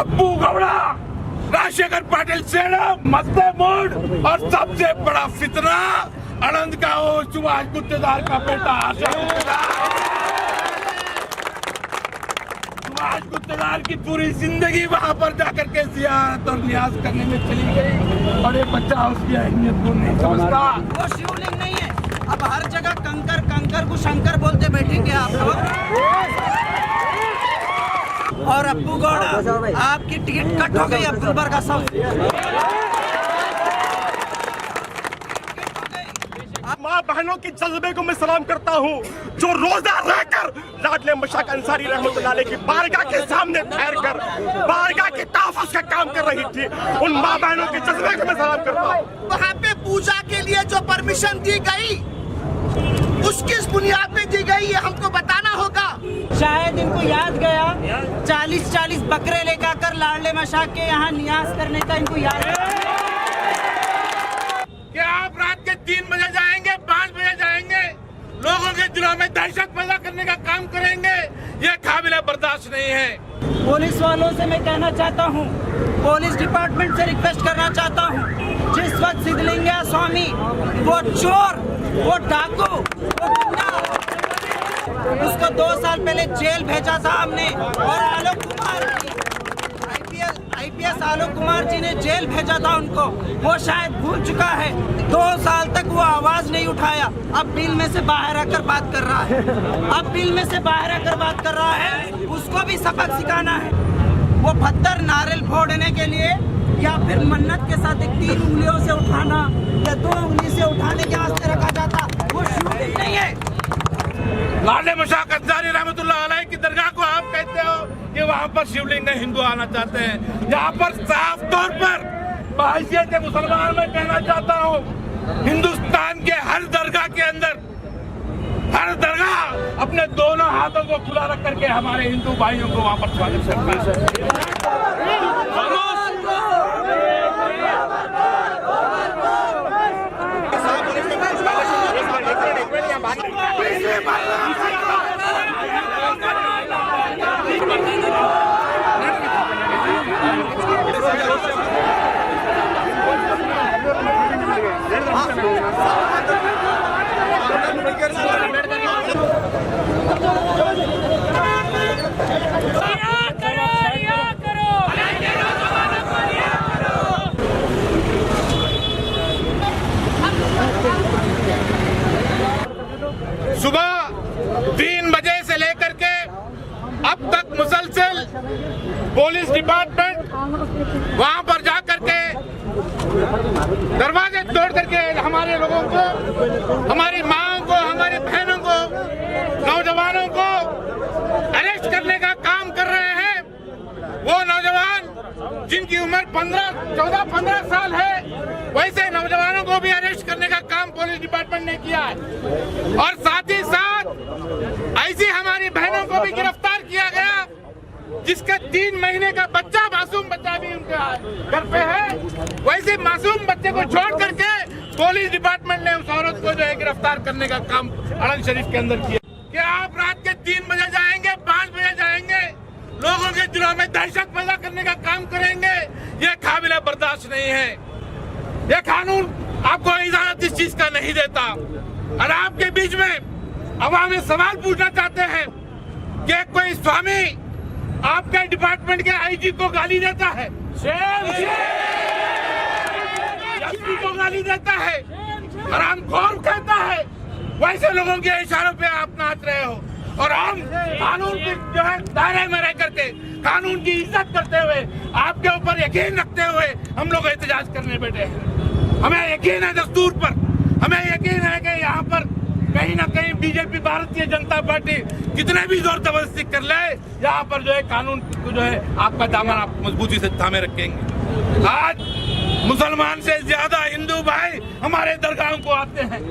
अप्पू गौड़ा, राजशेखर पाटिल सेना, मध्य मोड और सबसे बड़ा फितना आनंद का वो सुभाष गुत्तेदार का बेटा सुभाष गुत्तेदार की पूरी जिंदगी वहां पर जाकर के जियारत और नियाज करने में चली गई और ये बच्चा उसकी अहमियत को नहीं समझता। वो शिवलिंग नहीं है। अब हर जगह कंकर कंकर को शंकर बोलते बैठेंगे आप लोग। और अप्पू गौड़ा, आपकी टिकट कट हो गई। अब गुलबर्गा साउथ माँ बहनों के जज्बे को मैं सलाम करता हूँ, जो रोजा रहकर लाडले मशाक अंसारी रहमतुल्लाह अलैह की बारगाह के सामने ठहर कर बारगाह के तहफ़्फ़ुज़ का काम कर रही थी। उन माँ बहनों के जज्बे को मैं सलाम करता हूँ। वहाँ पे पूजा के लिए जो परमिशन दी गई, उसकी किस बुनियाद पे दी गई, ये हमको बताना होगा। शायद इनको याद गया 40-40 बकरे लेकर आकर लाडले मशाक के यहाँ नियाज करने का इनको याद है। क्या आप रात के 3 बजे जाएंगे, 5 बजे जाएंगे, लोगों के दिलों में दहशत पैदा करने का काम करेंगे? ये काबिल बर्दाश्त नहीं है। पुलिस वालों से मैं कहना चाहता हूँ, पुलिस डिपार्टमेंट से रिक्वेस्ट करना चाहता हूँ, जिस वक्त सिद्धलिंगैया स्वामी वो चोर, वो डाकू, वो गुंडा, उसको 2 साल पहले जेल भेजा था हमने और आलोक कुमार आईपीएस आलोक कुमार जी ने जेल भेजा था उनको। वो शायद भूल चुका है। 2 साल तक वो आवाज नहीं उठाया। अब बिल में से बाहर आकर बात कर रहा है। उसको भी सबक सिखाना है। वो 72 नारियल फोड़ने के लिए या फिर मन्नत के साथ 3 उंगलियों से उठाना या 2 उंगली से उठाने के वास्ते रखा जाता, वो शूटिंग नहीं है। लाडले मशाक अंसारी रहमतुल्लाह अलैह की दरगाह को आप कहते हो कि वहाँ पर शिवलिंग में हिंदू आना चाहते हैं। यहाँ पर साफ तौर पर बहैसियत मुसलमान में कहना चाहता हूँ, हिंदुस्तान के हर दरगाह के अंदर, हर दरगाह अपने दोनों हाथों को खुला रख करके हमारे हिंदू भाइयों को वहाँ पर स्वागत करता है। सुबह 3 बजे से लेकर के अब तक मुसलसल पुलिस डिपार्टमेंट वहां पर जाकर के दरवाजे तोड़ करके हमारे लोगों को, हमारी माँ को, हमारी बहनों को, नौजवानों को अरेस्ट करने का काम कर रहे हैं। वो नौजवान जिनकी उम्र 14-15 साल है, वैसे नौजवानों को भी अरेस्ट करने का काम पुलिस डिपार्टमेंट ने किया है। और साथ ही साथ ऐसी हमारी बहनों को भी गिरफ्तार किया गया जिसका 3 महीने का बच्चा, मासूम बच्चा भी उनके घर पे है। वैसे मासूम बच्चे को छोड़ करके पुलिस डिपार्टमेंट ने उस औरत को जो है गिरफ्तार करने का काम आनंद शरीफ के अंदर किया। क्या आप रात के 3 बजे जाएंगे, 5 बजे जाएंगे, लोगों के दिलों में दहशत पैदा करने का काम करेंगे? ये काबिल बर्दाश्त नहीं है। ये कानून आपको इजाजत इस चीज का नहीं देता। और आपके बीच में अवाम में सवाल पूछना चाहते हैं कि कोई स्वामी आपके डिपार्टमेंट के आईजी को गाली देता है, एसपी को गाली देता है, हरामखोर कहता है, वैसे लोगों के इशारों पे आप नाच रहे हो। और हम कानून के जो है दायरे में रह करके, कानून की इज्जत करते हुए, आपके ऊपर यकीन रखते हुए हम लोग एहतजाज करने बैठे हैं। हमें यकीन है दस्तूर पर, हमें यकीन है कि यहाँ पर कहीं ना कहीं बीजेपी, भारतीय जनता पार्टी कितने भी जोर जबरदस्ती कर ले, यहाँ पर जो है कानून को जो है आपका दामन आप मजबूती से थामे रखेंगे। आज मुसलमान से ज्यादा हिंदू भाई हमारे दरगाहों को आते हैं।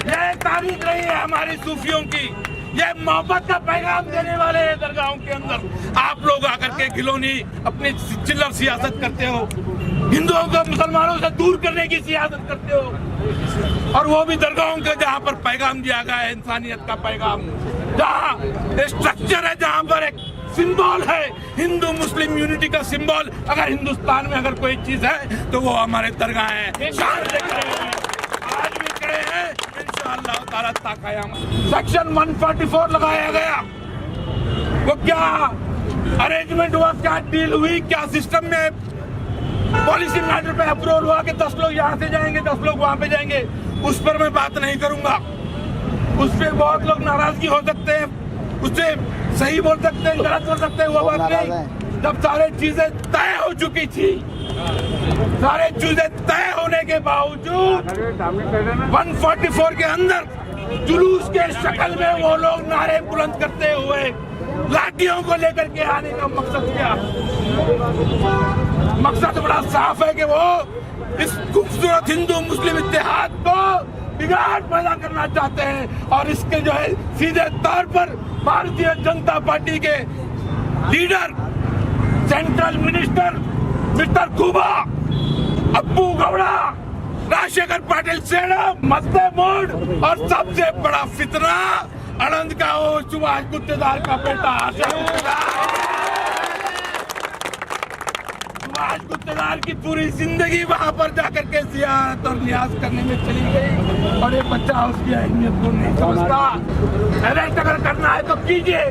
यह तारीख रही है हमारी सूफियों की, ये मोहब्बत का पैगाम देने वाले हैं दरगाहों के अंदर। आप लोग आकर के खिलौनी अपनी चिल्लर सियासत करते हो, हिंदुओं को मुसलमानों से दूर करने की सियासत करते हो। और वो भी दरगाहों के जहाँ पर पैगाम दिया गया है इंसानियत का पैगाम, जहाँ स्ट्रक्चर है, जहाँ पर एक सिंबल है, हिंदू मुस्लिम यूनिटी का सिंबल। अगर हिंदुस्तान में अगर कोई चीज है तो वो हमारे दरगाह है। शान से खड़े हैं, आज भी खड़े हैं, इंशाअल्लाह ताला ताक़याम। सेक्शन 144 लगाया गया, वो क्या अरेंजमेंट हुआ, क्या डील हुई, क्या सिस्टम में पॉलिसी मैटर पे अप्रूवल हुआ कि 10 लोग यहाँ से जाएंगे, 10 लोग वहां पे जाएंगे, उस पर मैं बात नहीं करूंगा। उस पर बहुत लोग नाराजगी हो सकते हैं, उससे सही बोल सकते हैं, गलत बोल सकते हैं, वो बात नहीं। जब सारे चीजें तय हो चुकी थी, सारे चीजें तय होने के बावजूद 144 के अंदर जुलूस के शक्ल में वो लोग नारे बुलंद करते हुए लाठियों को लेकर के आने का मकसद क्या? मकसद बड़ा साफ है कि वो इस खूबसूरत हिंदू मुस्लिम इत्तेहाद को बिगाड़ पैदा करना चाहते हैं। और इसके जो है सीधे तौर पर भारतीय जनता पार्टी के leader, central minister mister Quba, अब्बू गौड़ा, राजशेखर पाटिल सेना, मध्य मोड और सबसे बड़ा फितना आनंद का वो सुभाष गुत्तेदार का बेटा सुभाष गुत्तेदार की पूरी जिंदगी वहां पर जाकर के जियारत और नियाज करने में चली गई और ये बच्चा उसकी अहमियत को नहीं समझता। अरेस्ट अगर करना है तो कीजिए,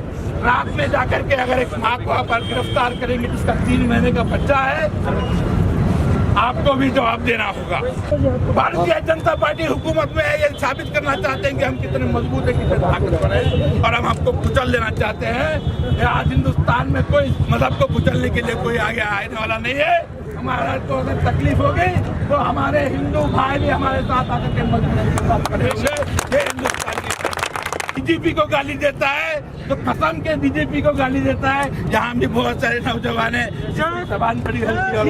रात में जाकर के अगर एक माँ को पर गिरफ्तार करेंगे जिसका 3 महीने का बच्चा है, आपको भी जवाब देना होगा। भारतीय जनता पार्टी हुकूमत में है, ये साबित करना चाहते हैं कि हम कितने मजबूत है, कितने ताकतवर हैं और हम आपको कुचल देना चाहते हैं। आज हिंदुस्तान में कोई मजहब को कुचलने के लिए कोई आगे आने वाला नहीं है। हमारा को अगर तकलीफ होगी तो हमारे हिंदू भाई भी हमारे साथ आकर के मजबूती के साथ खड़े होंगे। ये हिंदुस्तान की बीजेपी को गाली देता है तो कसम के बीजेपी को गाली देता है। यहाँ भी बहुत सारे नौजवान है, जबान बड़ी हल्की और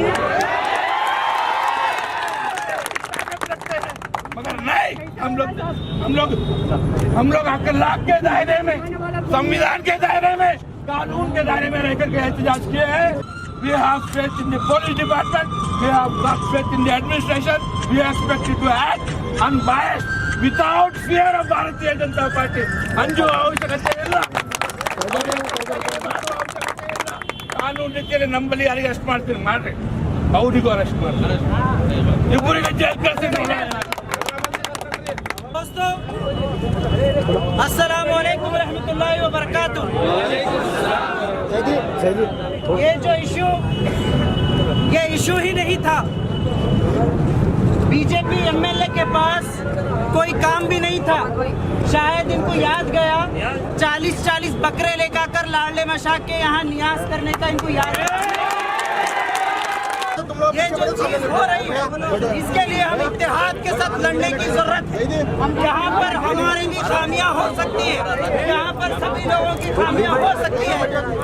मगर नहीं, हम लोग अखलाक के दायरे में, संविधान के दायरे में, कानून के दायरे में रहकर के एहतजाज किए हैं। We have faith in the police department, we have got faith in the administration, we are expected to act unbiased without fear of Bharatiya Janata Party. Anju आवश्यकತೆ ಇಲ್ಲ, ಕಾನೂನು ರೀತಿಯಲ್ಲಿ ನಮ್ಮಲ್ಲಿ ಯಾರಿಗೆ ಅರೆಸ್ಟ್ ಮಾಡ್ತೀರಿ ಮಾಡ್ರಿ, ಅವರಿಗೂ ಅರೆಸ್ಟ್ ಮಾಡ್ತಾರೆ, ಇಬ್ಬರಿಗೆ ಜೈಲ್ ಕಳಿಸ್ತೀನಿ। दोस्तों अस्सलाम वालेकुम रहमतुल्लाहि व बरकातुहू। ये इशू ही नहीं था। बीजेपी एमएलए के पास कोई काम भी नहीं था, शायद इनको याद गया 40-40 बकरे लेकर कर लाडले मशाक के यहाँ नियाज करने का इनको याद है। ये जो चीज हो रही है इसके लिए हम इत्तेहाद के साथ लड़ने की जरूरत है। यहाँ पर हमारी भी खामियां हो सकती है, यहाँ पर सभी लोगों की खामियां हो सकती है,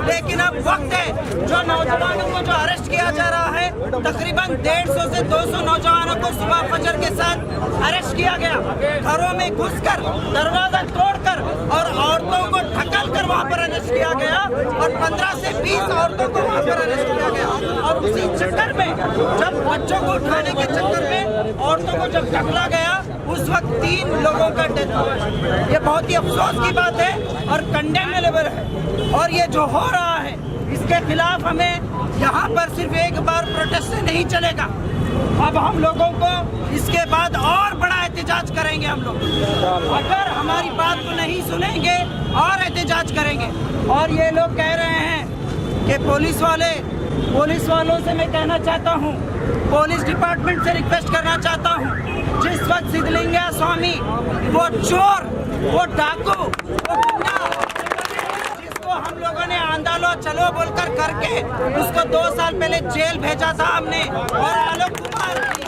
लेकिन अब वक्त है जो नौजवानों को जो अरेस्ट किया जा रहा है, तकरीबन 150 से 200 नौजवानों को सुबह फजर के साथ अरेस्ट किया गया। घरों में घुसकर दरवाजा तोड़कर और औरतों को ढकल कर वहाँ पर अरेस्ट किया गया और 15 से 20 औरतों को वहाँ पर अरेस्ट किया गया। और उसी चक्कर में जब बच्चों को उठाने के चक्कर में औरतों को जब ढकला गया, उस वक्त 3 लोगों का डेथ हुआ। ये बहुत ही अफसोस की बात है और कंडेमेबल है। और ये जो हो रहा है इसके खिलाफ हमें यहाँ पर सिर्फ एक बार प्रोटेस्ट से नहीं चलेगा। अब हम लोगों को इसके बाद और बड़ा एहतजाज करेंगे। हम लोग अगर हमारी बात को नहीं सुनेंगे और एहतजाज करेंगे। और ये लोग कह रहे हैं कि पुलिस वालों से मैं कहना चाहता हूँ, पुलिस डिपार्टमेंट से रिक्वेस्ट करना चाहता हूँ, जिस वक्त सिद्धलिंगैया स्वामी वो चोर, वो डाकू, वो गुंडा, जिसको हम लोगों ने आंदोलन चलो बोलकर करके उसको 2 साल पहले जेल भेजा था हमने, और आलोक कुमार जी,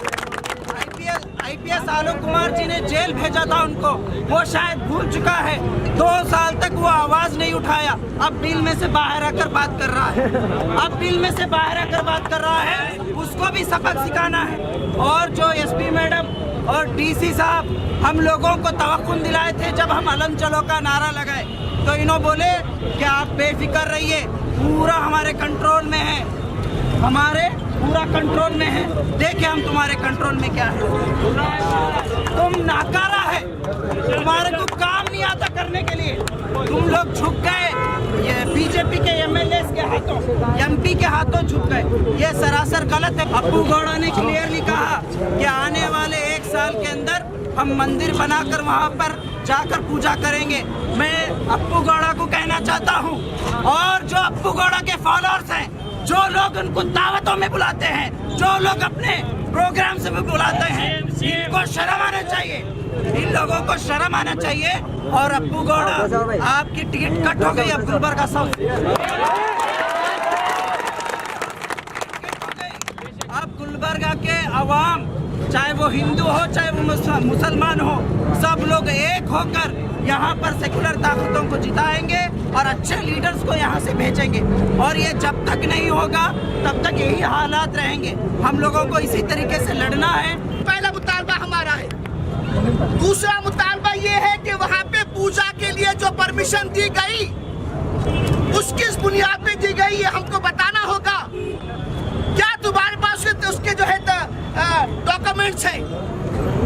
आईपीएस आलोक कुमार जी ने जेल भेजा था उनको, वो शायद भूल चुका है। 2 साल तक वो आवाज नहीं उठाया, अब बिल में से बाहर आकर बात कर रहा है। अब बिल में से बाहर आकर बात कर रहा है, उसको भी सबक सिखाना है। और जो एसपी मैडम और डीसी साहब हम लोगों को तवक्कुन दिलाए थे जब हम अलम चलो का नारा लगाए, तो इन्हों बोले कि आप बेफिक्र रहिए, पूरा हमारे कंट्रोल में है, हमारे पूरा कंट्रोल में है। देखिए हम तुम्हारे कंट्रोल में क्या है, तुम नाकारा है, तुम्हारे को काम नहीं आता करने के लिए। तुम लोग झुक गए, ये बीजेपी के एमएलए के हाथों, एमपी के हाथों झुक गए। ये सरासर गलत है। अप्पू गौड़ा ने क्लियरली कहा कि आने वाले 1 साल के अंदर हम मंदिर बनाकर वहाँ पर जाकर पूजा करेंगे। मैं अप्पू गौड़ा को कहना चाहता हूँ, और जो अप्पू गौड़ा के फॉलोअर्स हैं, जो लोग उनको दावतों में बुलाते हैं, जो लोग अपने प्रोग्राम से भी बुलाते हैं, इनको शर्म आना चाहिए। इन लोगों को शर्म आना चाहिए। और अप्पू गौड़ा, आपकी टिकट कट हो गई अब गुलबर्गा साउथ। अब गुलबर्गा के अवाम, चाहे वो हिंदू हो चाहे वो मुसलमान हो, सब लोग एक होकर यहाँ पर सेकुलर ताकतों को जिताएंगे और अच्छे लीडर्स को यहाँ से भेजेंगे। और ये जब तक नहीं होगा तब तक यही हालात रहेंगे। हम लोगों को इसी तरीके से लड़ना है। पहला मुतालबा हमारा है। दूसरा मुतालबा ये है कि वहाँ पे पूजा के लिए जो परमिशन दी गई, उसकी बुनियाद पे दी गई, ये हमको बताना होगा। क्या तुम्हारे पास उसके जो है डॉक्यूमेंट्स हैं?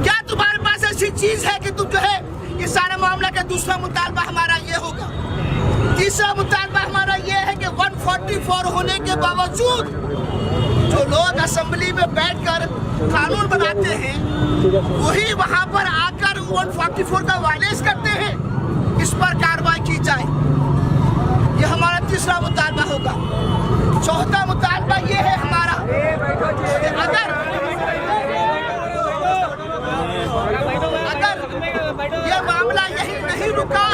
क्या तुम्हारे पास ऐसी चीज है कि तुम जो है ये सारा मामला का? दूसरा मुतालबा हमारा ये होगा। तीसरा मुतालबा हमारा ये है कि 144 होने के बावजूद जो लोग असेंबली में बैठकर कानून बनाते हैं, वही वहां पर आकर 144 का वायलेशन करते हैं। इस पर कार्रवाई की जाए, ये हमारा तीसरा मुतालबा होगा। चौथा मुतालबा ये है हमारा, अगर ये मामला यही नहीं रुका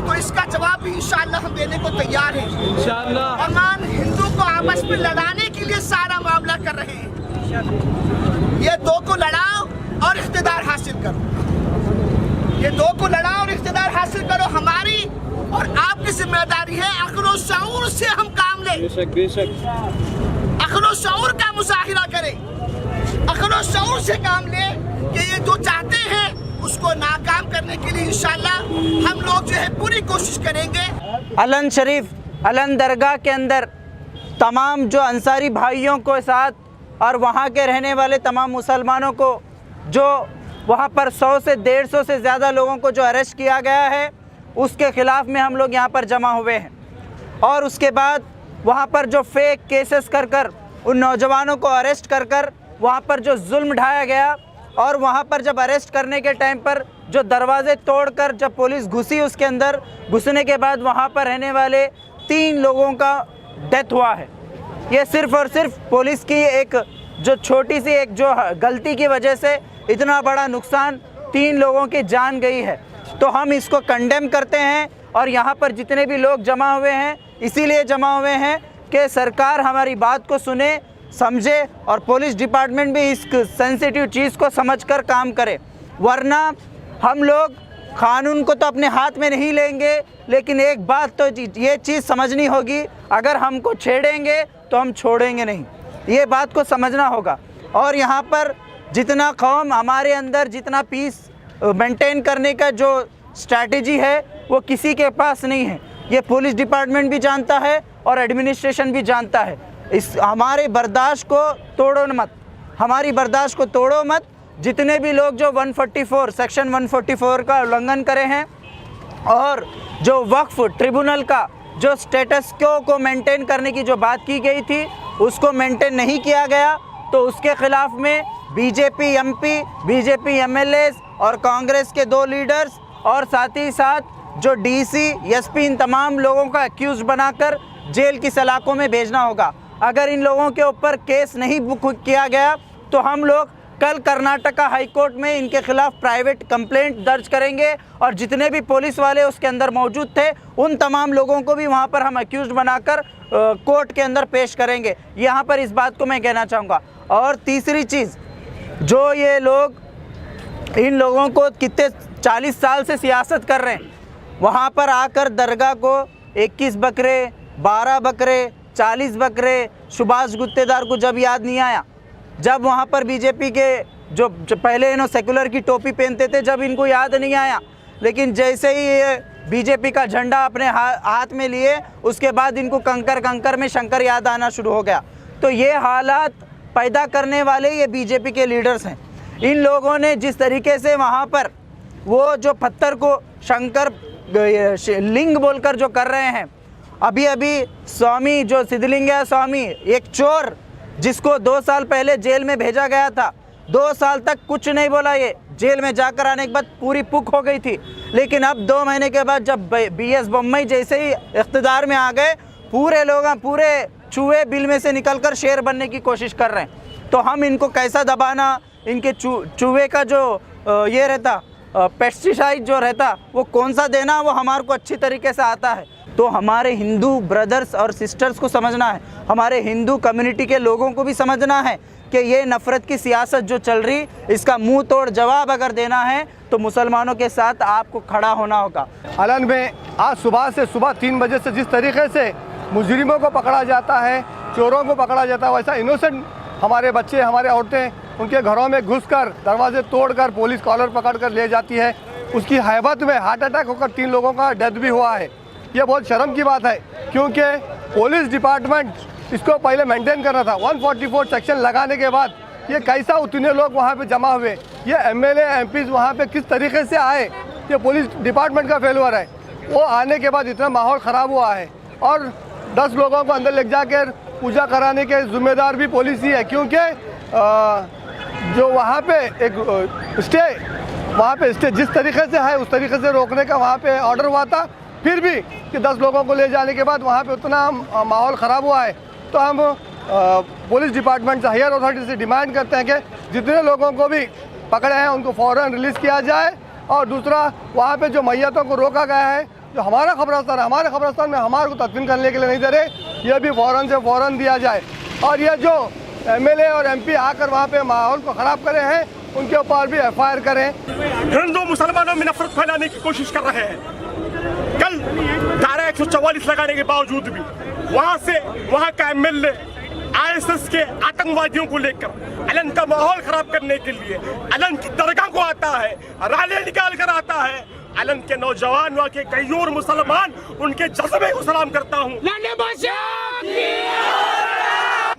तो इसका जवाब भी इंशाअल्लाह हम देने को तैयार हैं। इंशाअल्लाह अमान हिंदू को आपस में लड़ाने के लिए सारा मामला कर रहे हैं। ये दो को लड़ाओ और इख्तिदार हासिल करो। ये दो को लड़ाओ और इख्तिदार हासिल करो। हमारी और आपकी जिम्मेदारी है अक्ल शऊर से हम काम लें। अक्ल शऊर का मुजाहिरा करें, अक्ल शऊर से काम लें कि ये जो चाहते हैं उसको नाकाम करने के लिए इंशाअल्लाह हम लोग जो है पूरी कोशिश करेंगे। अलन शरीफ, अलन दरगाह के अंदर तमाम जो अंसारी भाइयों को साथ और वहाँ के रहने वाले तमाम मुसलमानों को, जो वहाँ पर 100 से 150 से ज़्यादा लोगों को जो अरेस्ट किया गया है, उसके ख़िलाफ़ में हम लोग यहाँ पर जमा हुए हैं। और उसके बाद वहाँ पर जो फेक केसेस कर कर उन नौजवानों को अरेस्ट कर कर वहाँ पर जो जुल्म ढाया गया, और वहाँ पर जब अरेस्ट करने के टाइम पर जो दरवाज़े तोड़कर जब पुलिस घुसी, उसके अंदर घुसने के बाद वहाँ पर रहने वाले 3 लोगों का डेथ हुआ है। ये सिर्फ़ और सिर्फ पुलिस की एक जो छोटी सी एक जो गलती की वजह से इतना बड़ा नुकसान, 3 लोगों की जान गई है। तो हम इसको कंडेम करते हैं। और यहाँ पर जितने भी लोग जमा हुए हैं, इसीलिए जमा हुए हैं कि सरकार हमारी बात को सुने, समझे और पुलिस डिपार्टमेंट भी इस सेंसिटिव चीज़ को समझकर काम करे। वरना हम लोग कानून को तो अपने हाथ में नहीं लेंगे, लेकिन एक बात तो ये चीज़ समझनी होगी, अगर हमको छेड़ेंगे तो हम छोड़ेंगे नहीं। ये बात को समझना होगा। और यहाँ पर जितना कौम हमारे अंदर जितना पीस मेंटेन करने का जो स्ट्रैटेजी है वो किसी के पास नहीं है। ये पुलिस डिपार्टमेंट भी जानता है और एडमिनिस्ट्रेशन भी जानता है। इस हमारे बर्दाश्त को तोड़ो मत, हमारी बर्दाश्त को तोड़ो मत। जितने भी लोग जो 144 सेक्शन 144 का उल्लंघन करे हैं और जो वक्फ ट्रिब्यूनल का जो स्टेटस को मेंटेन करने की जो बात की गई थी उसको मेंटेन नहीं किया गया, तो उसके ख़िलाफ़ में बीजेपी एमपी, बीजेपी एमएलए और कांग्रेस के 2 लीडर्स और साथ ही साथ जो डीसी, एसपी, इन तमाम लोगों का एक्यूज बनाकर जेल की सलाखों में भेजना होगा। अगर इन लोगों के ऊपर केस नहीं बुक किया गया तो हम लोग कल कर्नाटका हाई कोर्ट में इनके खिलाफ प्राइवेट कंप्लेंट दर्ज करेंगे और जितने भी पुलिस वाले उसके अंदर मौजूद थे उन तमाम लोगों को भी वहां पर हम अक्यूज बनाकर कोर्ट के अंदर पेश करेंगे। यहाँ पर इस बात को मैं कहना चाहूँगा। और तीसरी चीज़, जो ये लोग इन लोगों को कितने 40 साल से सियासत कर रहे हैं, वहाँ पर आकर दरगाह को 21 बकरे, 12 बकरे, 40 बकरे सुभाष गुत्तेदार को जब याद नहीं आया, जब वहाँ पर बीजेपी के जो पहले इन्हों सेकुलर की टोपी पहनते थे, जब इनको याद नहीं आया, लेकिन जैसे ही ये बीजेपी का झंडा अपने हाथ में लिए उसके बाद इनको कंकर में शंकर याद आना शुरू हो गया। तो ये हालात पैदा करने वाले ये बीजेपी के लीडर्स हैं। इन लोगों ने जिस तरीके से वहाँ पर वो जो पत्थर को शंकर लिंग बोलकर जो कर रहे हैं। अभी अभी स्वामी जो सिद्धलिंगय्या स्वामी, एक चोर जिसको 2 साल पहले जेल में भेजा गया था, 2 साल तक कुछ नहीं बोला, ये जेल में जाकर आने के बाद पूरी पुक हो गई थी। लेकिन अब 2 महीने के बाद जब BS बोम्मई जैसे ही इख्तिदार में आ गए, पूरे लोग पूरे चूहे बिल में से निकलकर शेर बनने की कोशिश कर रहे हैं। तो हम इनको कैसा दबाना, इनके चूहे का जो ये रहता पेस्टिसाइड जो रहता वो कौन सा देना, वो हमारे को अच्छी तरीके से आता है। तो हमारे हिंदू ब्रदर्स और सिस्टर्स को समझना है, हमारे हिंदू कम्युनिटी के लोगों को भी समझना है कि ये नफ़रत की सियासत जो चल रही, इसका मुंह तोड़ जवाब अगर देना है तो मुसलमानों के साथ आपको खड़ा होना होगा। अलन में आज सुबह 3 बजे से जिस तरीके से मुजरिमों को पकड़ा जाता है, चोरों को पकड़ा जाता है, वैसा इनोसेंट हमारे बच्चे, हमारे औरतें उनके घरों में घुसकर दरवाजे तोड़कर पुलिस कॉलर पकड़कर ले जाती है। उसकी हैबत में हार्ट अटैक होकर 3 लोगों का डेथ भी हुआ है। ये बहुत शर्म की बात है, क्योंकि पुलिस डिपार्टमेंट इसको पहले मेंटेन करना था। 144 सेक्शन लगाने के बाद ये कैसा उतने लोग वहाँ पे जमा हुए, ये MLA MPs वहाँ पे किस तरीके से आए, ये पुलिस डिपार्टमेंट का फेलुअर है। वो आने के बाद इतना माहौल ख़राब हुआ है और 10 लोगों को अंदर ले जाकर पूजा कराने के जिम्मेदार भी पुलिस ही है, क्योंकि जो वहाँ पे एक स्टे जिस तरीके से है उस तरीके से रोकने का वहाँ पे ऑर्डर हुआ था, फिर भी कि 10 लोगों को ले जाने के बाद वहाँ पे उतना माहौल ख़राब हुआ है। तो हम पुलिस डिपार्टमेंट से, हायर अथॉरिटी से डिमांड करते हैं कि जितने लोगों को भी पकड़े हैं उनको फ़ौरन रिलीज़ किया जाए। और दूसरा, वहाँ पे जो मैयतों को रोका गया है, जो हमारा खबरस्तान है, हमारे खबरस्तान में हमारे को तदफीन करने के लिए नहीं दे रहे, यह भी फ़ौरन से फ़ौरन दिया जाए। और ये जो MLA और MP आकर वहाँ पे माहौल को ख़राब करे हैं, उनके ऊपर भी FIR करें। हिंदू मुसलमानों में नफरत फैलाने की कोशिश कर रहे हैं। कल धारा 144 लगाने के बावजूद भी वहाँ का MLA ISS के आतंकवादियों को लेकर अलन का माहौल खराब करने के लिए अलन की दरगाह को आता है, रैली निकाल कर आता है। अलन के नौजवान, वहाँ के कई और मुसलमान, उनके जज्बे को सलाम करता हूँ।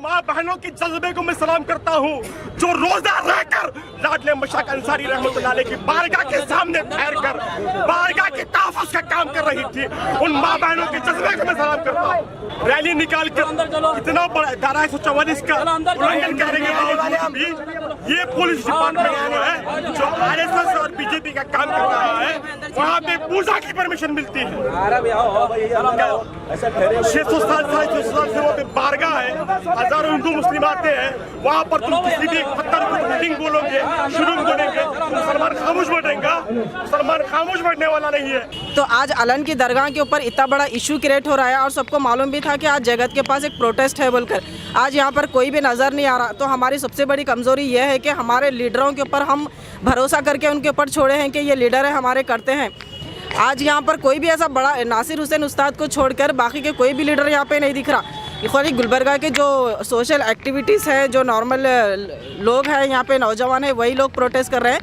माँ बहनों के जज्बे को मैं सलाम करता हूँ, जो रोजा रहकर लाडले मशाक अंसारी रहमतुल्लाह अलैह की बारगाह के सामने ठहर कर बारगाह के तहफ़्फ़ुज़ का काम कर रही थी। उन माँ बहनों के जज्बे को मैं सलाम करता हूँ। रैली निकाल कर इतना बड़ा धारा 144 का उल्लंघन करने के बावजूद भी ये पुलिस डिपार्टमेंट जो है, जो RSS और BJP का काम कर रहा है, वहाँ पे पूजा की परमिशन मिलती है। 600 साल से वहाँ पे बारगाह है, हजारों हिंदू मुस्लिम आते हैं। वहाँ पर तुम किसी भी पत्थर को मीटिंग बोलोगे, शुरू बोलेंगे, मुसलमान खामोश बैठेगा। मुसलमान खामोश बैठने वाला नहीं है। तो आज अलन की दरगाह के ऊपर इतना बड़ा इशू क्रिएट हो रहा है और सबको मालूम भी था कि आज जगत के पास एक प्रोटेस्ट है बोलकर, आज यहाँ पर कोई भी नज़र नहीं आ रहा। तो हमारी सबसे बड़ी कमज़ोरी यह है कि हमारे लीडरों के ऊपर हम भरोसा करके उनके ऊपर छोड़े हैं कि ये लीडर है, हमारे करते हैं। आज यहाँ पर कोई भी ऐसा बड़ा, नासिर हुसैन उस्ताद को छोड़कर बाकी के कोई भी लीडर यहाँ पे नहीं दिख रहा। खाली गुलबर्गा के जो सोशल एक्टिविटीज़ हैं, जो नॉर्मल लोग हैं यहाँ पे, नौजवान हैं, वही लोग प्रोटेस्ट कर रहे हैं।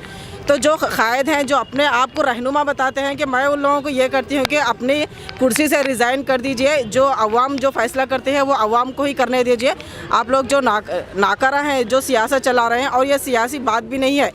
तो जो कायद हैं, जो अपने आप को रहनुमा बताते हैं कि मैं उन लोगों को ये करती हूँ कि अपनी कुर्सी से रिज़ाइन कर दीजिए, जो अवाम जो फैसला करते हैं वो अवाम को ही करने दीजिए। आप लोग जो नाकारा हैं, जो सियासत चला रहे हैं, और ये सियासी बात भी नहीं है।